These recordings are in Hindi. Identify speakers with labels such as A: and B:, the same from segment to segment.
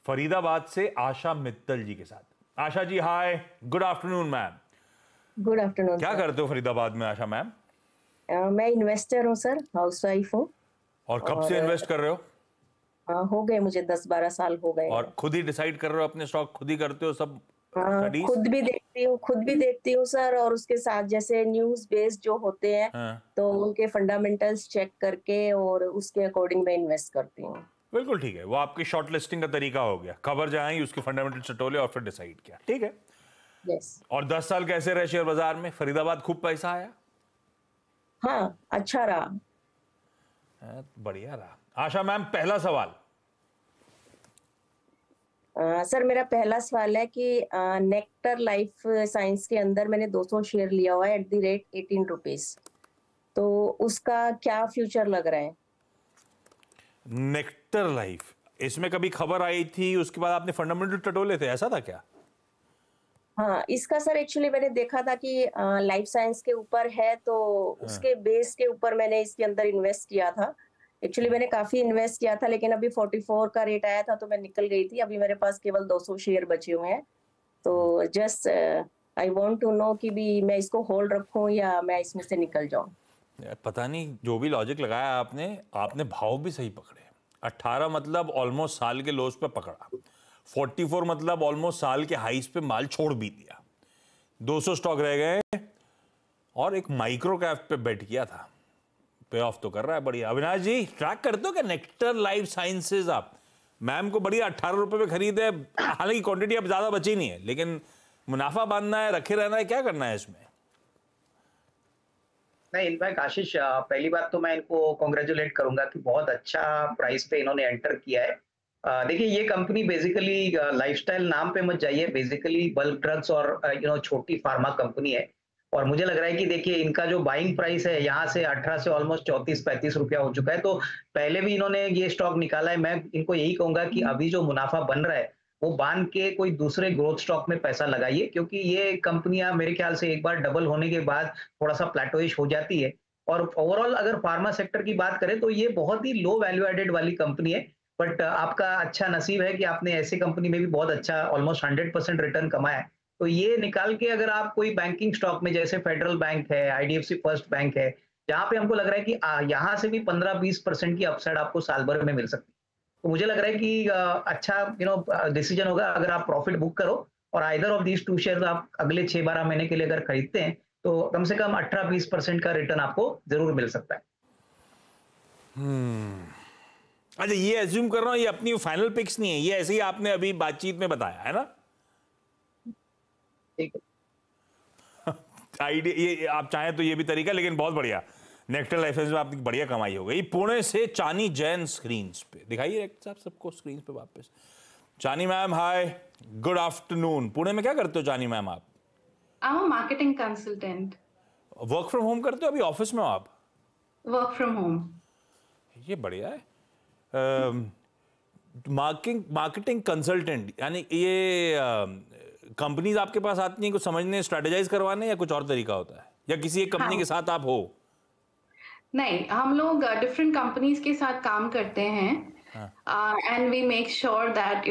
A: फरीदाबाद से आशा मित्तल जी के साथ। Asha ji hi, good afternoon ma'am.
B: Good afternoon.
A: क्या करते हो फरीदाबाद में आशा मैम?
B: मैं इन्वेस्टर हूँ सर, हाउस वाइफ हूँ।
A: और कब से
B: और
A: इन्वेस्ट कर रहे हो?
B: हो गए मुझे 10-12 साल हो गए
A: और
B: हैं।
A: खुद ही डिसाइड कर रहे हो अपने स्टॉक, खुद ही करते हो सब
B: हाँ,
A: स्टडीज?
B: खुद भी देखती हूँ सर, और उसके साथ जैसे न्यूज़ बेस्ड जो होते हैं,
A: हाँ,
B: तो उनके फंडामेंटल्स चेक करके और उसके अकॉर्डिंग मैं इन्वेस्ट करती हूँ।
A: बिल्कुल ठीक है। वो आपकी शॉर्ट लिस्टिंग का तरीका हो गया, खबर जहां आई उसके फंडामेंटल टटोले और फिर डिसाइड किया, ठीक है।
B: यस।
A: और 10 साल कैसे रहे शेयर बाजार में? फरीदाबाद खूब पैसा आया?
B: हाँ, अच्छा रहा।
A: बढ़िया रहा। आशा मैम, पहला सवाल।
B: सर मेरा पहला सवाल है कि नेक्टर लाइफ साइंस के अंदर मैंने 200 शेयर लिया हुआ है एट द रेट 18 रुपीज। तो उसका क्या फ्यूचर लग रहा है?
A: नेक्टर लाइफ, इसमें कभी खबर आई थी, उसके बाद आपने फंडामेंटल टटोले थे, ऐसा था क्या?
B: हाँ, इसका सर एक्चुअली मैंने देखा था कि लाइफ साइंस के ऊपर है, तो
A: हाँ।
B: उसके बेस के ऊपर मैंने इसके अंदर इन्वेस्ट किया था। एक्चुअली मैंने काफी इन्वेस्ट किया था, लेकिन अभी 44 का रेट आया था तो मैं निकल गई थी। अभी मेरे पास केवल 200 शेयर बचे हुए हैं। तो just I want to know कि भी मैं इसको होल्ड रखूं या मैं इसमें से निकल जाऊं।
A: यार पता नहीं, जो भी लॉजिक लगाया आपने आपने भाव भी सही पकड़े। 18 मतलब ऑलमोस्ट साल के लोज पे पकड़ा। 44 मतलब ऑलमोस्ट साल के हाईस पे माल छोड़ भी दिया। 200 स्टॉक रह गए और एक माइक्रो कैप पे बेट किया था। पे ऑफ तो कर रहा है बढ़िया। अविनाश जी, ट्रैक करते हो क्या नेक्टर लाइफ साइंसेज आप? मैम को बढ़िया 18 रुपए में खरीदे। हालांकि क्वांटिटी अब ज्यादा बची नहीं है, लेकिन मुनाफा बांधना है, रखे रहना है, क्या करना है इसमें?
C: नहीं, इनफैक्ट आशीष, पहली बात तो मैं इनको कॉन्ग्रेचुलेट करूंगा कि बहुत अच्छा प्राइस पे इन्होंने एंटर किया है। देखिए, ये कंपनी बेसिकली लाइफस्टाइल नाम पे मत जाइए, बेसिकली बल्क ड्रग्स और छोटी फार्मा कंपनी है। और मुझे लग रहा है कि देखिए, इनका जो बाइंग प्राइस है यहाँ से 18 से ऑलमोस्ट 34-35 रुपया हो चुका है। तो पहले भी इन्होंने ये स्टॉक निकाला है। मैं इनको यही कहूंगा कि अभी जो मुनाफा बन रहा है वो बांध के कोई दूसरे ग्रोथ स्टॉक में पैसा लगाइए, क्योंकि ये कंपनियां मेरे ख्याल से एक बार डबल होने के बाद थोड़ा सा प्लेटोइश हो जाती है। और ओवरऑल अगर फार्मा सेक्टर की बात करें तो ये बहुत ही लो वैल्यू एडेड वाली कंपनी है। बट आपका अच्छा नसीब है कि आपने ऐसी कंपनी में भी बहुत अच्छा ऑलमोस्ट 100% रिटर्न कमाया है। तो ये निकाल के अगर आप कोई बैंकिंग स्टॉक में, जैसे फेडरल बैंक है, आईडीएफसी फर्स्ट बैंक है, जहां पे हमको लग रहा है कि यहाँ से भी 15-20% की अपसाइड आपको साल भर में मिल सकती है। तो मुझे लग रहा है कि अच्छा डिसीजन होगा अगर आप प्रॉफिट बुक करो और either of these two share आप अगले 6-12 महीने के लिए अगर खरीदते हैं तो कम से कम 18-20% का रिटर्न आपको जरूर मिल सकता है।
A: अच्छा, ये एज्यूम कर रहा हूं ये अपनी फाइनल पिक्स नहीं है, ये ऐसे ही आपने अभी बातचीत में बताया है ना?
C: ठीक है।
A: आइडिया ये आप चाहें तो ये भी तरीका, लेकिन बहुत बढ़िया। नेक्टर लाइफ में आपकी बढ़िया कमाई हो गई। पुणे से चानी जैन स्क्रीन पे दिखाइए साहब सबको, स्क्रीन पे वापस। चानी ma'am hi, good afternoon. Pune में क्या करते हो चानी मैम आप?
D: I'm a marketing consultant.
A: Work from home करते हो? अभी ऑफिस में हो आप?
D: Work from home.
A: ये बढ़िया है। मार्केटिंग कंसल्टेंट, यानी ये कंपनीज आपके पास आती हैं कुछ समझने, स्ट्रेटेजाइज करवाने, या कुछ और तरीका होता है, या किसी एक कंपनी
D: हाँ।
A: के साथ आप हो?
D: नहीं, हम लोग डिफरेंट कंपनीज के साथ काम करते हैं and we make sure that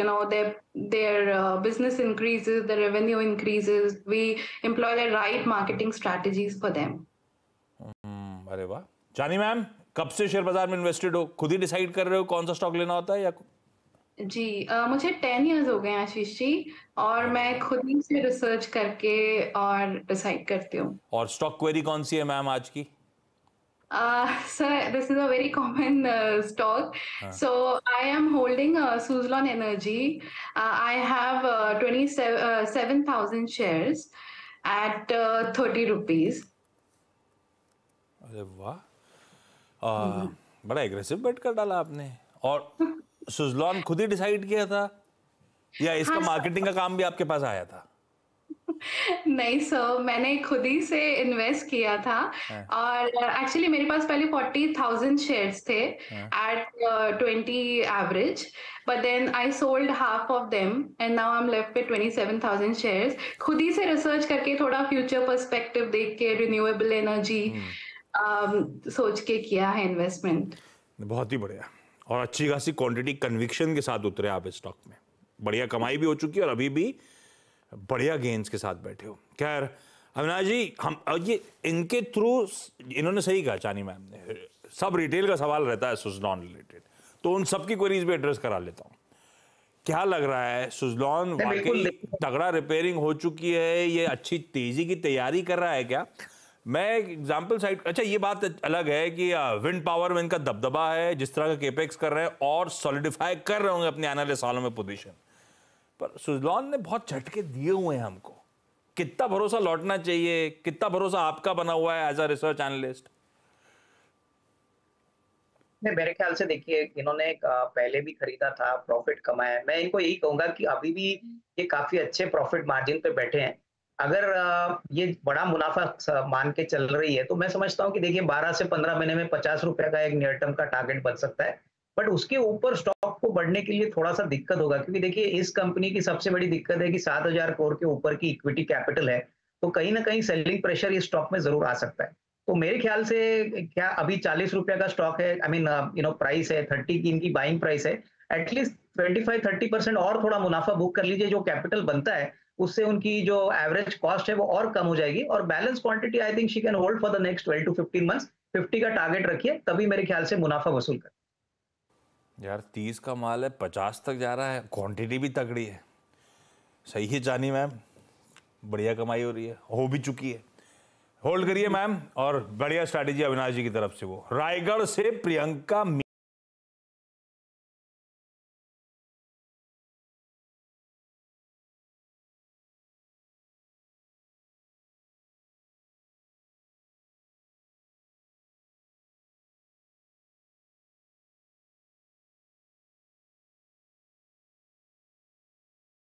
D: their business increases, the revenue increases. We employ the right marketing strategies for them.
A: अरे वाह। चानी मैम, कब से शेयर बाजार में इन्वेस्टेड हो? खुद ही डिसाइड कर रहे हो कौन सा स्टॉक लेना होता है, या?
D: जी, मुझे 10 years हो गए आशीष जी, और मैं खुद ही से रिसर्च करके और डिसाइड करती हूँ।
A: और स्टॉक क्वेरी कौन सी है मैम आज की?
D: Sir, this is a very common stock. So I am holding Suzlon Energy. I have 27,000 shares at 30 rupees.
A: अरे वाह, बड़ा एग्रेसिव बेट कर डाला आपने। और सुजलॉन खुद ही डिसाइड किया था, या इसका
D: हाँ,
A: मार्केटिंग का काम भी आपके पास आया था?
D: नहीं सर, मैंने खुद ही से इन्वेस्ट किया था। और एक्चुअली मेरे पास पहले 40,000 शेयर्स थे at 20 average, but then I sold half of them and now I am left with 27,000 shares. खुद ही से रिसर्च करके, थोड़ा फ्यूचर पर्सपेक्टिव देख के, रिन्यूएबल एनर्जी सोच के किया है इन्वेस्टमेंट।
A: बहुत ही बढ़िया। और अच्छी खासी क्वांटिटी कन्विक्शन के साथ उतरे आप इस स्टॉक में। बढ़िया कमाई भी हो चुकी है और अभी भी बढ़िया गेन्स के साथ बैठे हो। खैर अविनाश जी, हम ये इनके थ्रू, इन्होंने सही कहा चानी मैम ने, सब रिटेल का सवाल रहता है सुज़लॉन रिलेटेड, तो उन सबकी क्वेरीज भी एड्रेस करा लेता हूँ। क्या लग रहा है सुज़लॉन वाकई तगड़ा रिपेयरिंग हो चुकी है, ये अच्छी तेजी की तैयारी कर रहा है क्या? मैं एग्जाम्पल साइड, अच्छा ये बात अलग है कि विंड पावर में इनका दबदबा है, जिस तरह का केपेक्स कर रहे हैं और सॉलिडिफाई कर रहे होंगे अपने आने वाले सालों में पोजीशन, पर सुज़लॉन ने बहुत झटके दिए हुए हैं हमको। कितना भरोसा लौटना चाहिए, कितना भरोसा आपका बना हुआ है एज अ रिसर्च एनालिस्ट?
C: नहीं, मेरे ख्याल से देखिए, इन्होंने पहले भी खरीदा था, प्रॉफिट कमाया है। मैं इनको यही कहूंगा कि अभी भी ये काफी अच्छे प्रॉफिट मार्जिन पे बैठे हैं। अगर ये बड़ा मुनाफा मान के चल रही है तो मैं समझता हूँ कि देखिए 12 से 15 महीने में 50 रुपए का एक नियर टर्म का टारगेट बन सकता है। बट उसके ऊपर स्टॉक को बढ़ने के लिए थोड़ा सा दिक्कत होगा, क्योंकि देखिए इस कंपनी की सबसे बड़ी दिक्कत है कि 7,000 करोड़ के ऊपर की इक्विटी कैपिटल है, तो कहीं ना कहीं सेलिंग प्रेशर इस स्टॉक में जरूर आ सकता है। तो मेरे ख्याल से क्या अभी 40 रुपए का स्टॉक है, आई मीन प्राइस है 30 की, इनकी बाइंग प्राइस है, एटलीस्ट 25-30% और थोड़ा मुनाफा बुक कर लीजिए। जो कैपिटल बनता है उससे उनकी जो एवरेज कॉस्ट है वो और कम हो जाएगी, और balance quantity I think she can hold for the next 12 to 15 months. 50 का टारगेट रखिए, तभी मेरे ख्याल से मुनाफा वसूल कर।
A: यार 30 का माल है, 50 तक जा रहा है, क्वांटिटी भी तगड़ी है। सही है जानी मैम, बढ़िया कमाई हो रही है, हो भी चुकी है। होल्ड करिए मैम, और बढ़िया स्ट्रैटेजी अविनाश जी की तरफ से। वो रायगढ़ से प्रियंका